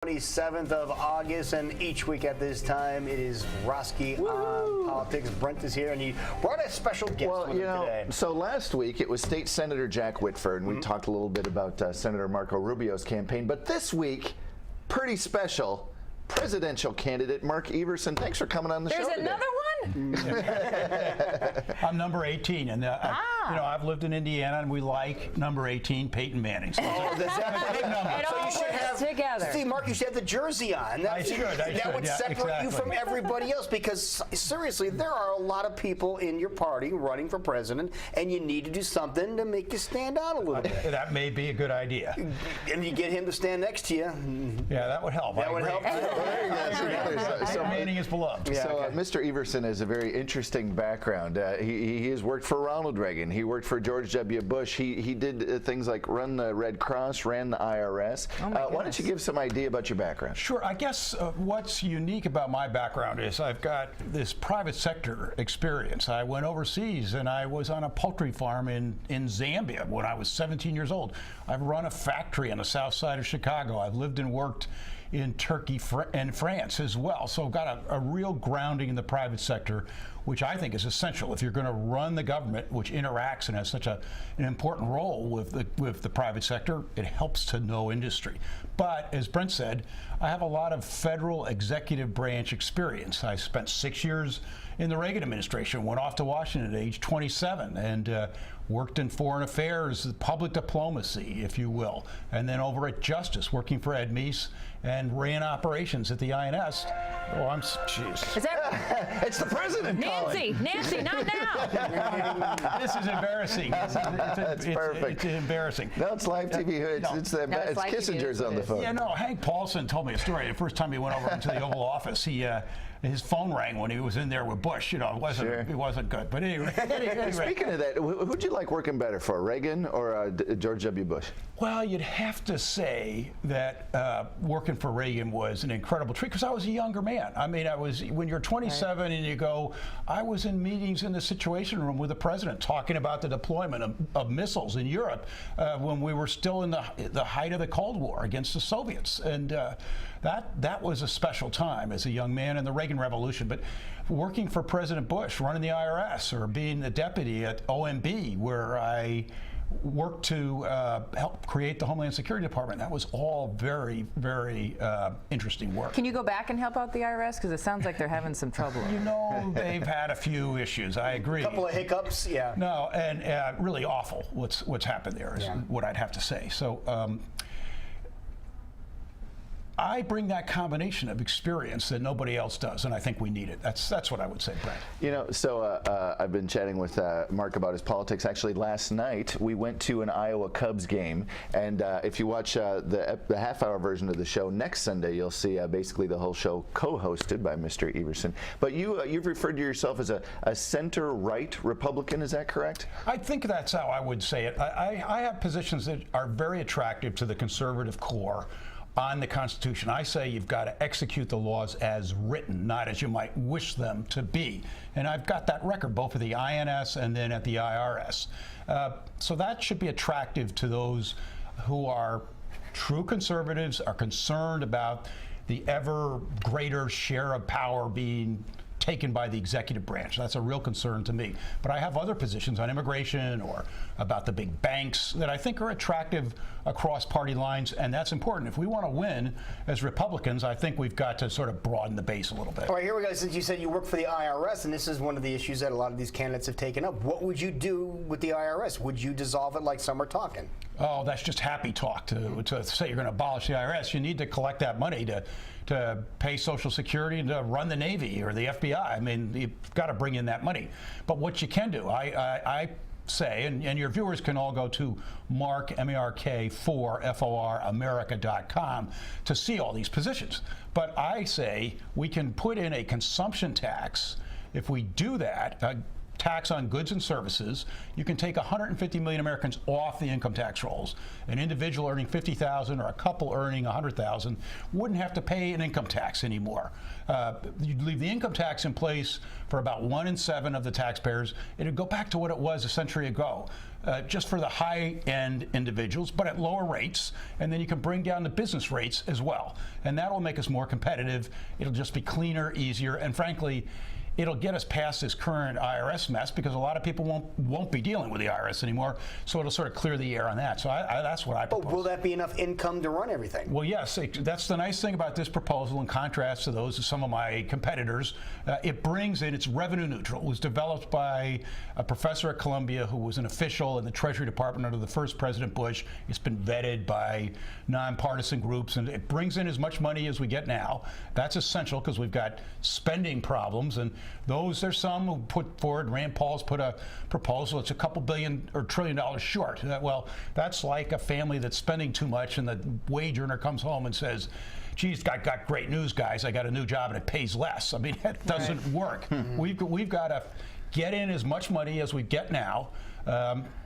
27th of August, and each week at this time it is Roske on Politics. Brent is here, and he brought a special guest with him today. So last week it was State Senator Jack Whitford, and we talked a little bit about Senator Marco Rubio's campaign. But this week, pretty special, presidential candidate Mark Everson. Thanks for coming on the show today. There's another one? I'm number 18, and I've lived in Indiana, and we like number 18, Peyton Manning. So That's a big number. It all works together. See, Mark, you should have the jersey on. I should. That would separate you from everybody else, because seriously, there are a lot of people in your party running for president, and you need to do something to make you stand out a little bit. That may be a good idea. And you get him to stand next to you. Yeah, that would help. That would help. So Manning is beloved. So Mr. Everson has a very interesting background. He has worked for Ronald Reagan. He worked for George W. Bush. He did things like run the Red Cross, ran the IRS. Why don't you give some idea about your background? Sure. I guess what's unique about my background is I've got this private sector experience. I went overseas, and I was on a poultry farm in Zambia when I was 17 years old. I've run a factory on the south side of Chicago. I've lived and worked in Turkey and France as well. So I've got a real grounding in the private sector, which I think is essential if you're going to run the government, which interacts and has such an important role with the private sector. It helps to know industry. But as Brent said, I have a lot of federal executive branch experience. I spent 6 years in the Reagan administration, went off to Washington at age 27, and worked in foreign affairs, public diplomacy, if you will, and then over at Justice, working for Ed Meese, and ran operations at the INS. Oh, jeez. Is that It's the president Nancy, not now. This is embarrassing. It's perfect. It's embarrassing. No, it's live TV. It's Kissinger's on the phone. Yeah, no, Hank Paulson told me a story. The first time he went over into the Oval Office, his phone rang when he was in there with Bush. It wasn't good. But anyway. Speaking of that, who'd you like working better for, Reagan or George W. Bush? Well, you'd have to say that working for Reagan was an incredible treat, because I was a younger man. I mean, when you're 27 and you go, I was in meetings in the Situation Room with the president talking about the deployment of missiles in Europe when we were still in the height of the Cold War against the Soviets. And that was a special time as a young man in the Reagan Revolution. But working for President Bush, running the IRS, or being the deputy at OMB, where I worked to help create the Homeland Security Department. That was all very, very interesting work. Can you go back and help out the IRS? Because it sounds like they're having some trouble. You know, they've had a few issues. I agree. A couple of hiccups, yeah. No, and really awful what's happened there is what I'd have to say. So I bring that combination of experience that nobody else does, and I think we need it. That's what I would say, Brent. You know, so I've been chatting with Mark about his politics. Actually, last night we went to an Iowa Cubs game, and if you watch the half-hour version of the show next Sunday, you'll see basically the whole show co-hosted by Mr. Everson. But you've referred to yourself as a center-right Republican. Is that correct? I think that's how I would say it. I have positions that are very attractive to the conservative core on the Constitution. I say you've got to execute the laws as written, not as you might wish them to be. And I've got that record both at the INS and then at the IRS. So that should be attractive to those who are true conservatives, are concerned about the ever greater share of power being taken by the executive branch. That's a real concern to me. But I have other positions on immigration or about the big banks that I think are attractive across party lines, and that's important. If we want to win as Republicans, I think we've got to sort of broaden the base a little bit. All right, here we go. Since you said you work for the IRS, and this is one of the issues that a lot of these candidates have taken up, what would you do with the IRS? Would you dissolve it like some are talking? Oh, that's just happy talk to say you're going to abolish the IRS. You need to collect that money to pay Social Security and to run the Navy or the FBI. I mean, you've got to bring in that money. But what you can do, I say, and your viewers can all go to Mark, M-A-R-K, F-O-R, America.com to see all these positions. But I say we can put in a consumption tax. If we do that, tax on goods and services. You can take 150 million Americans off the income tax rolls. An individual earning $50,000 or a couple earning $100,000 wouldn't have to pay an income tax anymore. You'd leave the income tax in place for about 1 in 7 of the taxpayers. It'd go back to what it was a century ago. Just for the high-end individuals, but at lower rates, and then you can bring down the business rates as well. And that will make us more competitive. It'll just be cleaner, easier, and frankly, it'll get us past this current IRS mess because a lot of people won't be dealing with the IRS anymore, so it'll sort of clear the air on that. So that's what I propose. But will that be enough income to run everything? Well, yes, that's the nice thing about this proposal in contrast to those of some of my competitors. It brings in, it's revenue neutral. It was developed by a professor at Columbia who was an official in the Treasury Department under the first President Bush. It's been vetted by nonpartisan groups, and it brings in as much money as we get now. That's essential because we've got spending problems, and there's some who put forward, Rand Paul's put a proposal, it's a couple billion or $1 trillion short. Well, that's like a family that's spending too much and the wage earner comes home and says, geez, got great news, guys. I got a new job and it pays less. I mean, that doesn't work. We've got to get in as much money as we get now.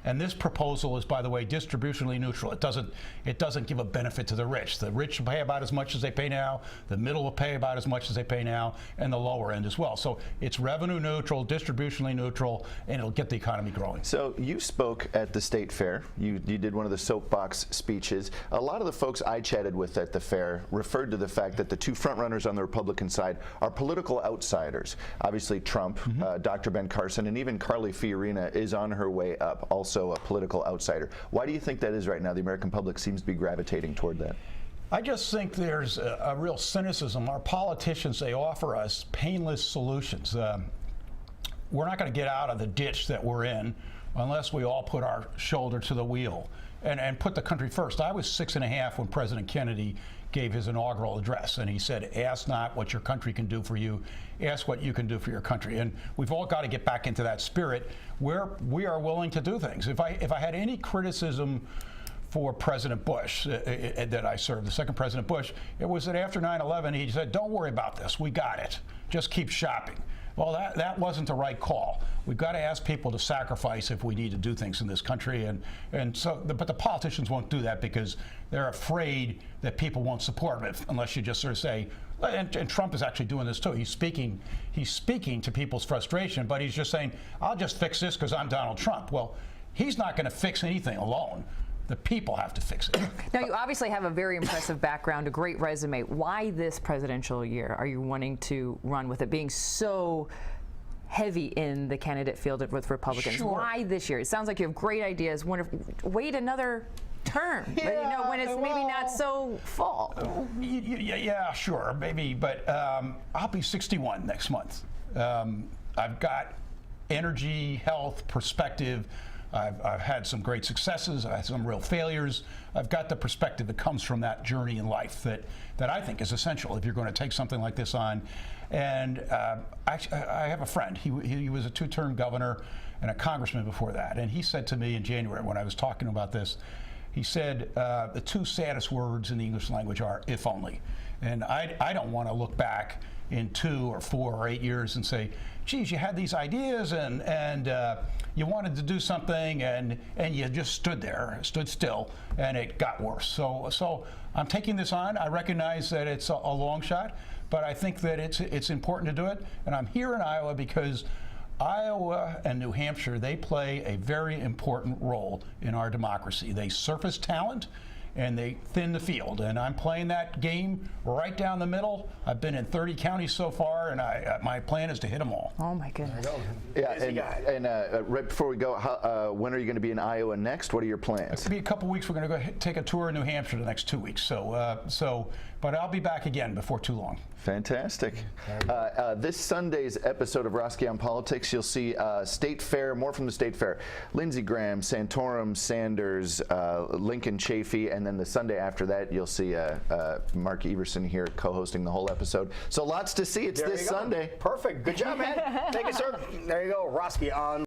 And this proposal is, by the way, distributionally neutral. It doesn't give a benefit to the rich. The rich will pay about as much as they pay now. The middle will pay about as much as they pay now, and the lower end as well. So it's revenue neutral, distributionally neutral, and it'll get the economy growing. So you spoke at the state fair. You did one of the soapbox speeches. A lot of the folks I chatted with at the fair referred to the fact that the two frontrunners on the Republican side are political outsiders. Obviously, Trump, Dr. Ben Carson, and even Carly Fiorina is on her way up, also a political outsider. Why do you think that is right now? The American public seems to be gravitating toward that. I just think there's a real cynicism. Our politicians, they offer us painless solutions. We're not going to get out of the ditch that we're in unless we all put our shoulder to the wheel and put the country first. I was 6.5 when President Kennedy gave his inaugural address, and he said, ask not what your country can do for you, ask what you can do for your country. And we've all got to get back into that spirit where we are willing to do things. If I had any criticism for President Bush that I served, the second President Bush, it was that after 9/11 he said, don't worry about this, we got it, just keep shopping. Well, that wasn't the right call. We've got to ask people to sacrifice if we need to do things in this country, but the politicians won't do that because they're afraid that people won't support them unless you just sort of say, and Trump is actually doing this too. He's speaking to people's frustration, but he's just saying, I'll just fix this because I'm Donald Trump. Well, he's not going to fix anything alone. The people have to fix it. Now, you obviously have a very impressive background, a great resume. Why this presidential year are you wanting to run with it being so heavy in the candidate field with Republicans? Sure. Why this year? It sounds like you have great ideas. Wait another term, but, when it's maybe not so full. Yeah, sure, maybe, but I'll be 61 next month. I've got energy, health, perspective. I've had some great successes. I've had some real failures. I've got the perspective that comes from that journey in life that I think is essential if you're going to take something like this on. And I have a friend. He was a 2-term governor and a congressman before that. And he said to me in January when I was talking about this, he said, the 2 saddest words in the English language are, if only. And I don't want to look back in 2 or 4 or 8 years and say, geez, you had these ideas and you wanted to do something and you just stood still, and it got worse. So I'm taking this on. I recognize that it's a long shot, but I think that it's important to do it. And I'm here in Iowa because Iowa and New Hampshire, they play a very important role in our democracy. They surface talent and they thin the field, and I'm playing that game right down the middle. I've been in 30 counties so far, and my plan is to hit them all. Oh my goodness. Yeah, and right before we go, when are you going to be in Iowa next? What are your plans? It's going to be a couple weeks. We're going to go take a tour in New Hampshire the next 2 weeks. But I'll be back again before too long. Fantastic. This Sunday's episode of Roske on Politics, you'll see State Fair, more from the State Fair. Lindsey Graham, Santorum, Sanders, Lincoln Chafee, and then the Sunday after that, you'll see Mark Everson here co-hosting the whole episode. So lots to see. It's this Sunday. Perfect. Good job, man. Thank you, sir. There you go. Roske on